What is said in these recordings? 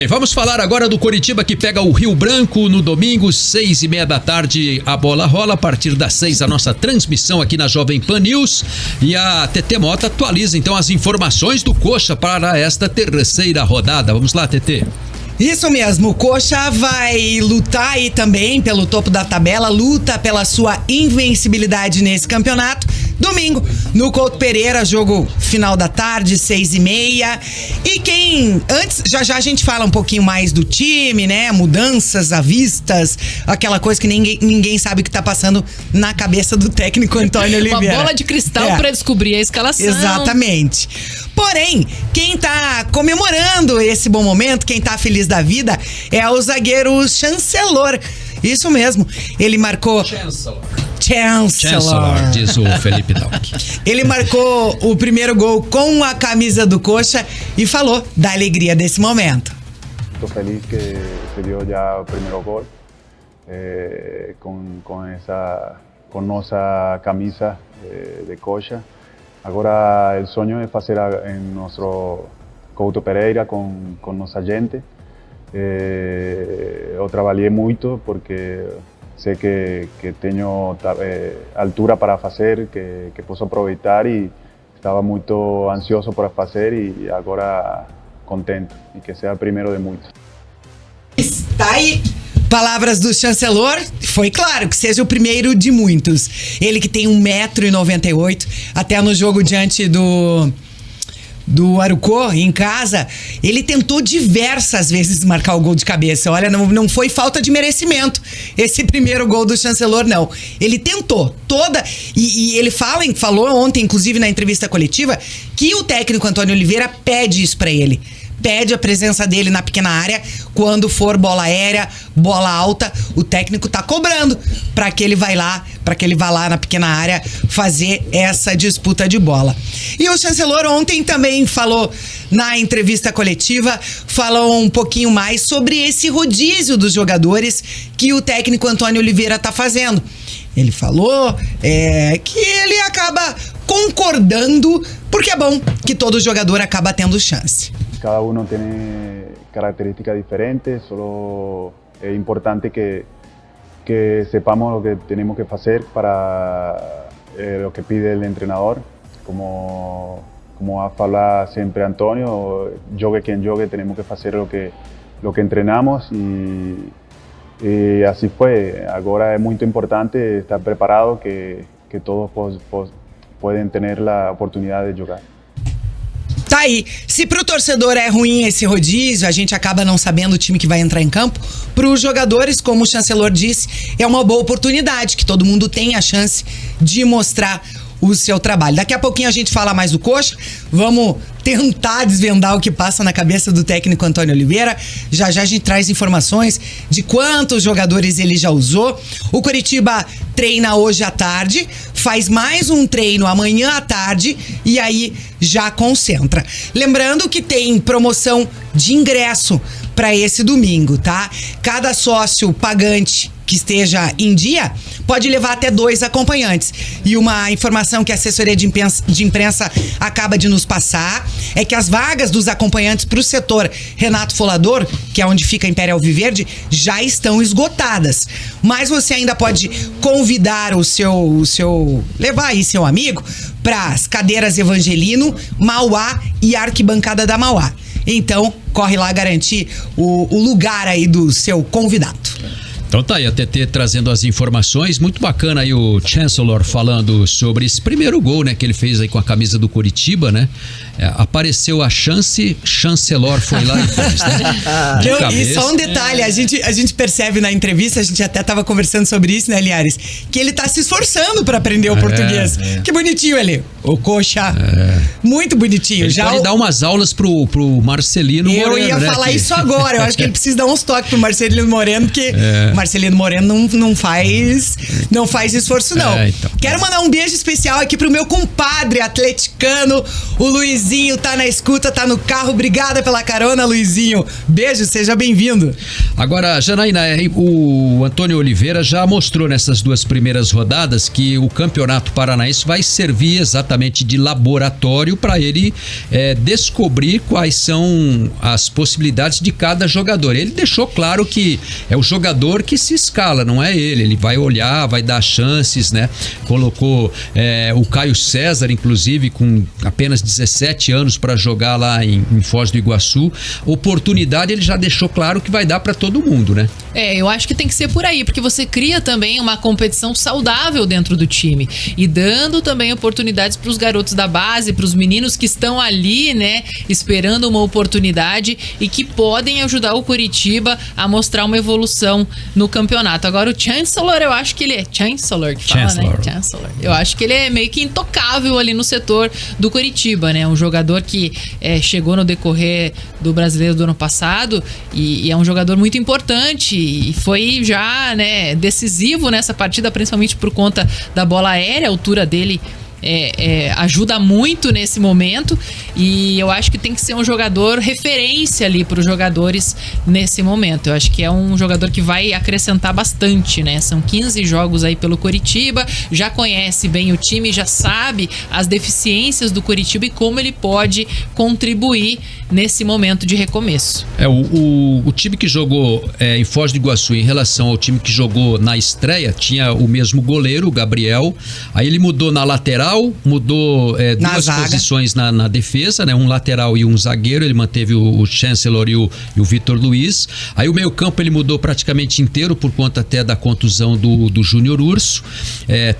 Vamos falar agora do Coritiba que pega o Rio Branco no domingo, 6:30 da tarde, a bola rola. A partir das 6 a nossa transmissão aqui na Jovem Pan News. E a TT Mota atualiza então as informações do Coxa para esta terceira rodada. Vamos lá, TT. Isso mesmo, o Coxa vai lutar aí também pelo topo da tabela, luta pela sua invencibilidade nesse campeonato. Domingo, no Couto Pereira, jogo final da tarde, 6:30. E antes, já a gente fala um pouquinho mais do time, né? Mudanças avistas, aquela coisa que ninguém sabe o que tá passando na cabeça do técnico Antônio Oliveira. Uma bola de cristal pra descobrir a escalação. Exatamente. Porém, quem tá comemorando esse bom momento, quem tá feliz da vida, é o zagueiro Chancellor. Isso mesmo, ele marcou... Chancellor, diz o Felipe Dalk. Ele marcou o primeiro gol com a camisa do Coxa e falou da alegria desse momento. Estou feliz que se dio já o primeiro gol com nossa camisa de Coxa. Agora o sonho é fazer em nosso Couto Pereira com nossa gente. Eu trabalhei muito porque sei que tenho altura para fazer, que posso aproveitar e estava muito ansioso para fazer e agora contente e que seja o primeiro de muitos. Está aí. Palavras do Chancellor, foi claro que seja o primeiro de muitos. Ele que tem 1,98 m, até no jogo diante do Arucó, em casa, ele tentou diversas vezes marcar o gol de cabeça. Olha, não foi falta de merecimento esse primeiro gol do Chancellor, não. Ele tentou e ele falou ontem, inclusive na entrevista coletiva, que o técnico Antônio Oliveira pede isso pra ele. Pede a presença dele na pequena área. Quando for bola aérea, bola alta, o técnico tá cobrando para que ele vá lá na pequena área fazer essa disputa de bola. E o Chancellor ontem também falou na entrevista coletiva, falou um pouquinho mais sobre esse rodízio dos jogadores que o técnico Antônio Oliveira tá fazendo. Ele falou que ele acaba concordando, porque é bom que todo jogador acaba tendo chance. Cada uno tiene características diferentes, solo es importante que sepamos lo que tenemos que hacer para lo que pide el entrenador. Como habla siempre Antonio, jogue quien jogue, tenemos que hacer lo que entrenamos y así fue. Ahora es muy importante estar preparado, que todos pueden tener la oportunidad de jugar. Tá aí, se pro torcedor é ruim esse rodízio, a gente acaba não sabendo o time que vai entrar em campo, pros jogadores, como o Chancellor disse, é uma boa oportunidade, que todo mundo tem a chance de mostrar o seu trabalho. Daqui a pouquinho a gente fala mais do Coxa, vamos tentar desvendar o que passa na cabeça do técnico Antônio Oliveira. Já a gente traz informações de quantos jogadores ele já usou. O Coritiba treina hoje à tarde, faz mais um treino amanhã à tarde e aí já concentra. Lembrando que tem promoção de ingresso para esse domingo, tá? Cada sócio pagante que esteja em dia pode levar até 2 acompanhantes. E uma informação que a assessoria de imprensa acaba de nos passar é que as vagas dos acompanhantes para o setor Renato Folador, que é onde fica a Império Alviverde, já estão esgotadas. Mas você ainda pode convidar levar aí seu amigo para as cadeiras Evangelino, Mauá e Arquibancada da Mauá. Então, corre lá garantir o lugar aí do seu convidado. Então tá aí a TT trazendo as informações, muito bacana aí o Chancellor falando sobre esse primeiro gol, né, que ele fez aí com a camisa do Coritiba, né, apareceu a chance, Chancellor foi lá e fez, né? E só um detalhe, a gente percebe na entrevista, a gente até tava conversando sobre isso, né, Liares, que ele tá se esforçando pra aprender o português. Que bonitinho ele, o Coxa, muito bonitinho. Ele pode dar umas aulas pro Marcelino Moreno. Eu ia falar isso agora, eu acho que ele precisa dar uns toques pro Marcelino Moreno, porque... Marcelino Moreno não faz esforço, não. Então. Quero mandar um beijo especial aqui pro meu compadre atleticano, o Luizinho, tá na escuta, tá no carro. Obrigada pela carona, Luizinho. Beijo, seja bem-vindo. Agora, Janaína, o Antônio Oliveira já mostrou nessas 2 primeiras rodadas que o Campeonato Paranaense vai servir exatamente de laboratório para ele descobrir quais são as possibilidades de cada jogador. Ele deixou claro que é o jogador que se escala, não é ele. Ele vai olhar, vai dar chances, né? Colocou o Caio César, inclusive, com apenas 17 anos para jogar lá em Foz do Iguaçu. Oportunidade ele já deixou claro que vai dar para todo mundo, né? Eu acho que tem que ser por aí, porque você cria também uma competição saudável dentro do time e dando também oportunidades para os garotos da base, para os meninos que estão ali, né, esperando uma oportunidade e que podem ajudar o Coritiba a mostrar uma evolução no campeonato. Agora o Chancellor, eu acho que ele é Chancellor que fala, Chancellor. né? Chancellor. Eu acho que ele é meio que intocável ali no setor do Coritiba, né? Um jogador que chegou no decorrer do Brasileiro do ano passado e é um jogador muito importante e foi já, né, decisivo nessa partida, principalmente por conta da bola aérea. A altura dele ajuda muito nesse momento e eu acho que tem que ser um jogador referência ali para os jogadores nesse momento. Eu acho que é um jogador que vai acrescentar bastante, né? São 15 jogos aí pelo Coritiba, já conhece bem o time, já sabe as deficiências do Coritiba e como ele pode contribuir nesse momento de recomeço. O time que jogou em Foz do Iguaçu em relação ao time que jogou na estreia tinha o mesmo goleiro, o Gabriel. Aí ele mudou na lateral, mudou 2 posições na defesa, né? Um lateral e um zagueiro. Ele manteve o Chancellor e o Vitor Luiz. Aí o meio-campo ele mudou praticamente inteiro por conta até da contusão do Júnior Urso.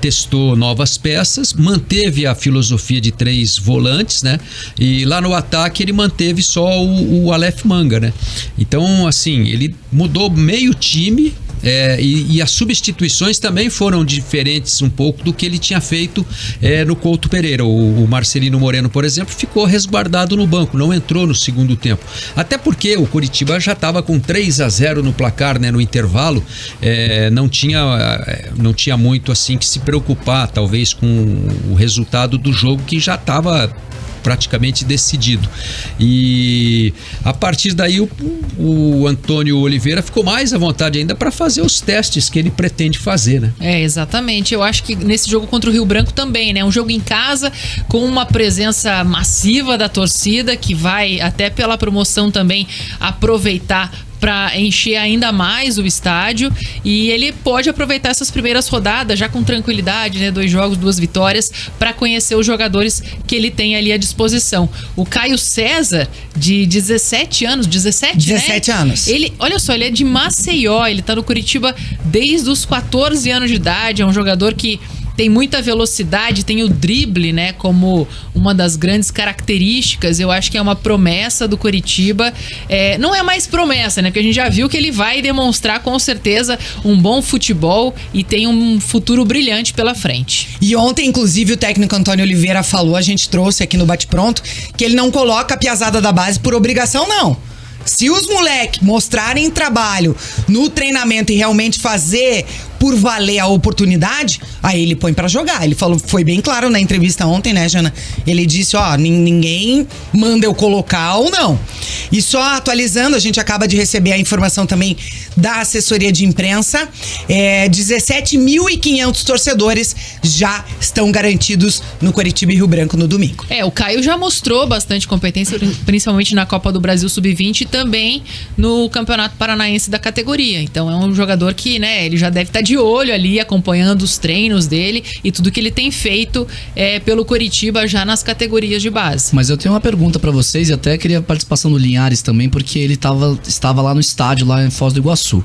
Testou novas peças, manteve a filosofia de 3 volantes, né? E lá no ataque ele manteve só o Aleph Manga, né? Então, assim, ele mudou meio time. E as substituições também foram diferentes um pouco do que ele tinha feito no Couto Pereira. O Marcelino Moreno, por exemplo, ficou resguardado no banco, não entrou no segundo tempo. Até porque o Coritiba já estava com 3-0 no placar, né, no intervalo. Não tinha muito assim que se preocupar, talvez, com o resultado do jogo que já estava praticamente decidido. E a partir daí o Antônio Oliveira ficou mais à vontade ainda para fazer os testes que ele pretende fazer, né? Exatamente. Eu acho que nesse jogo contra o Rio Branco também, né? Um jogo em casa com uma presença massiva da torcida que vai até pela promoção também aproveitar para encher ainda mais o estádio e ele pode aproveitar essas primeiras rodadas já com tranquilidade, né? 2 jogos, 2 vitórias, para conhecer os jogadores que ele tem ali à disposição. O Caio César, de 17 anos, 17 né? anos. Ele, olha só, ele é de Maceió, ele tá no Coritiba desde os 14 anos de idade, é um jogador que tem muita velocidade, tem o drible, né, como uma das grandes características. Eu acho que é uma promessa do Coritiba. Não é mais promessa, né, porque a gente já viu que ele vai demonstrar com certeza um bom futebol e tem um futuro brilhante pela frente. E ontem, inclusive, o técnico Antônio Oliveira falou, a gente trouxe aqui no Bate Pronto, que ele não coloca a piazada da base por obrigação, não. Se os moleques mostrarem trabalho no treinamento e realmente fazer por valer a oportunidade, aí ele põe pra jogar. Ele falou, foi bem claro na entrevista ontem, né, Jana? Ele disse, ninguém manda eu colocar ou não. E só atualizando, a gente acaba de receber a informação também da assessoria de imprensa, 17.500 torcedores já estão garantidos no Coritiba e Rio Branco no domingo. O Caio já mostrou bastante competência, principalmente na Copa do Brasil Sub-20 e também no Campeonato Paranaense da categoria. Então é um jogador que, né, ele já deve estar de olho ali, acompanhando os treinos dele e tudo que ele tem feito pelo Coritiba já nas categorias de base. Mas eu tenho uma pergunta pra vocês e até queria a participação do Linhares também, porque ele estava lá no estádio, lá em Foz do Iguaçu.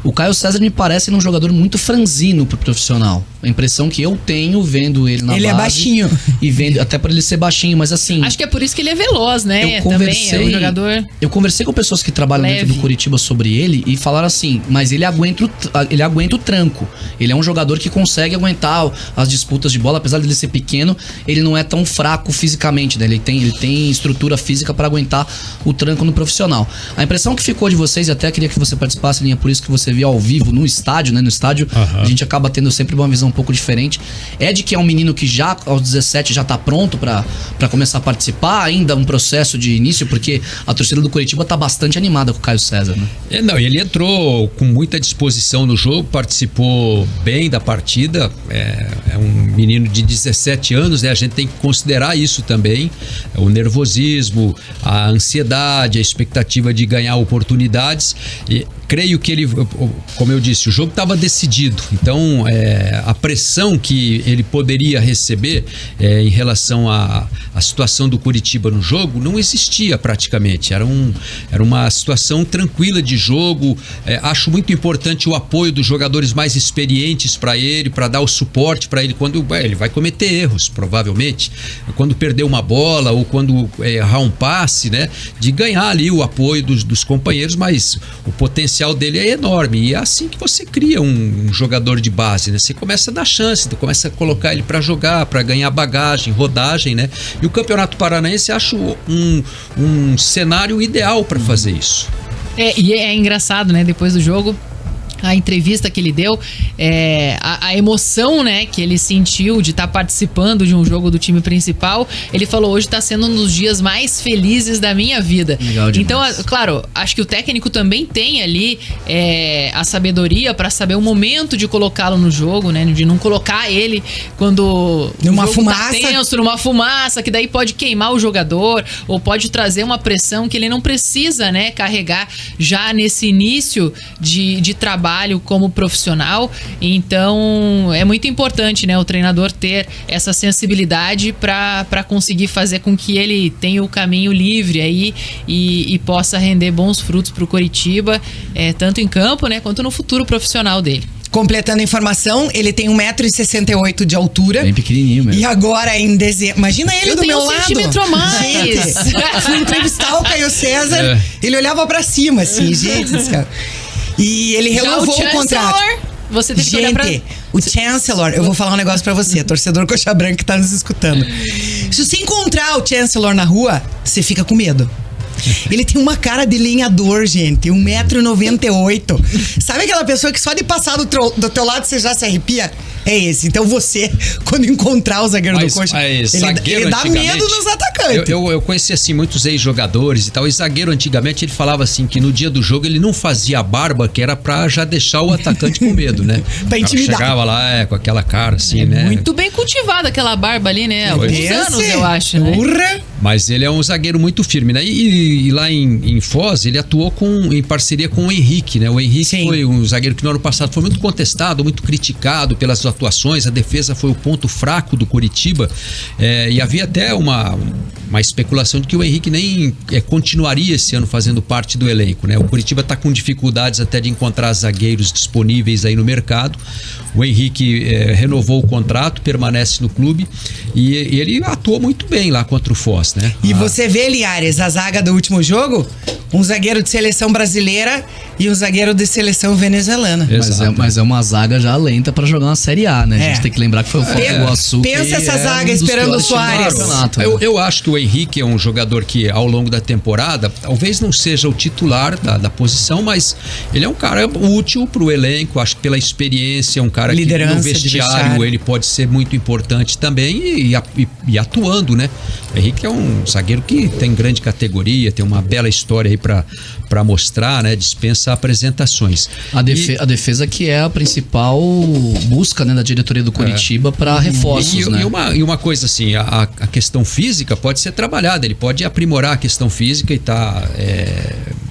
O Caio César me parece um jogador muito franzino pro profissional. A impressão que eu tenho vendo ele na base. Ele é baixinho. E vendo, até por ele ser baixinho, mas assim... Acho que é por isso que ele é veloz, né? Também é um jogador... Eu conversei com pessoas que trabalham leve dentro do Coritiba sobre ele e falaram assim, mas ele aguenta o tranco. tranco. Ele é um jogador que consegue aguentar as disputas de bola, apesar de ele ser pequeno, ele não é tão fraco fisicamente, né? Ele tem estrutura física para aguentar o tranco no profissional. A impressão que ficou de vocês, e até queria que você participasse, Linha, por isso que você viu ao vivo no estádio, né? No estádio, a gente acaba tendo sempre uma visão um pouco diferente. É de que é um menino que já aos 17 já tá pronto para começar a participar, ainda um processo de início, porque a torcida do Coritiba tá bastante animada com o Caio César, né? Não, ele entrou com muita disposição no jogo, participou bem da partida, é um menino de 17 anos, né? A gente tem que considerar isso também, o nervosismo, a ansiedade, a expectativa de ganhar oportunidades. E creio que ele, como eu disse, o jogo estava decidido, então a pressão que ele poderia receber em relação à situação do Coritiba no jogo não existia praticamente, era uma situação tranquila de jogo. Acho muito importante o apoio dos jogadores mais experientes para ele, para dar o suporte para ele quando ele vai cometer erros, provavelmente, quando perder uma bola ou quando errar um passe, né, de ganhar ali o apoio dos companheiros, mas o potencial dele é enorme, e é assim que você cria um jogador de base, né? Você começa a dar chance, começa a colocar ele para jogar, para ganhar bagagem, rodagem, né? E o Campeonato Paranaense acho um cenário ideal para fazer isso. E é engraçado, né? Depois do jogo, a entrevista que ele deu, a emoção, né, que ele sentiu de estar participando de um jogo do time principal, ele falou: hoje está sendo um dos dias mais felizes da minha vida. Legal demais. Então, claro, acho que o técnico também tem ali a sabedoria para saber o momento de colocá-lo no jogo, né, de não colocar ele quando numa o jogo fumaça, tá tenso, numa fumaça, que daí pode queimar o jogador ou pode trazer uma pressão que ele não precisa, né, carregar já nesse início de trabalho como profissional. Então é muito importante, né, o treinador ter essa sensibilidade para conseguir fazer com que ele tenha o caminho livre aí e possa render bons frutos para o Coritiba, tanto em campo, né, quanto no futuro profissional dele. Completando a informação, ele tem 1,68 m de altura. Bem pequenininho mesmo. E agora em dezembro... Imagina ele do meu lado. Eu tenho 1 centímetro a mais. Gente, fui entrevistar o Caio César, ele olhava pra cima, assim, gente. E ele renovou o contrato. Você tem que olhar pra... O Chancellor, eu vou falar um negócio pra você, torcedor coxa branca que tá nos escutando. Se você encontrar o Chancellor na rua, você fica com medo. Ele tem uma cara de lenhador, gente. 1,98 m. Sabe aquela pessoa que só de passar do teu lado você já se arrepia? É esse. Então você, quando encontrar o zagueiro do Coxa, ele dá medo nos atacantes. Eu conheci assim muitos ex-jogadores e tal. E zagueiro antigamente ele falava assim que no dia do jogo ele não fazia barba, que era pra já deixar o atacante com medo, né? Pra intimidar. Chegava lá com aquela cara assim, né? Muito bem cultivada aquela barba ali, né? Há alguns anos, eu acho, né? Urra. Mas ele é um zagueiro muito firme, né? E lá em Foz, ele atuou em parceria com o Henrique, né? O Henrique foi um zagueiro que no ano passado foi muito contestado, muito criticado pelas atuações. A defesa foi o ponto fraco do Coritiba. E havia até uma especulação de que o Henrique nem continuaria esse ano fazendo parte do elenco, né? O Coritiba está com dificuldades até de encontrar zagueiros disponíveis aí no mercado. O Henrique renovou o contrato, permanece no clube e ele atuou muito bem lá contra o Foz, né? E você vê, Linhares, a zaga do último jogo, um zagueiro de seleção brasileira e um zagueiro de seleção venezuelana. Mas é uma zaga já lenta pra jogar uma Série A, né? A gente tem que lembrar que foi o Foz do Iguaçu. Pensa essa zaga esperando o Soares. Eu acho que o Henrique é um jogador que ao longo da temporada talvez não seja o titular da posição, mas ele é um cara útil pro elenco, acho que pela experiência, um cara liderança, que no vestiário ele pode ser muito importante também e atuando, né? O Henrique é um zagueiro que tem grande categoria, tem uma bela história aí pra mostrar, né? Dispensa apresentações. A defesa que é a principal busca, né, da diretoria do Coritiba para reforços, né? E uma coisa assim, a questão física pode ser trabalhada, ele pode aprimorar a questão física e tá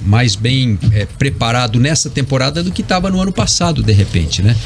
mais bem preparado nessa temporada do que estava no ano passado, de repente, né?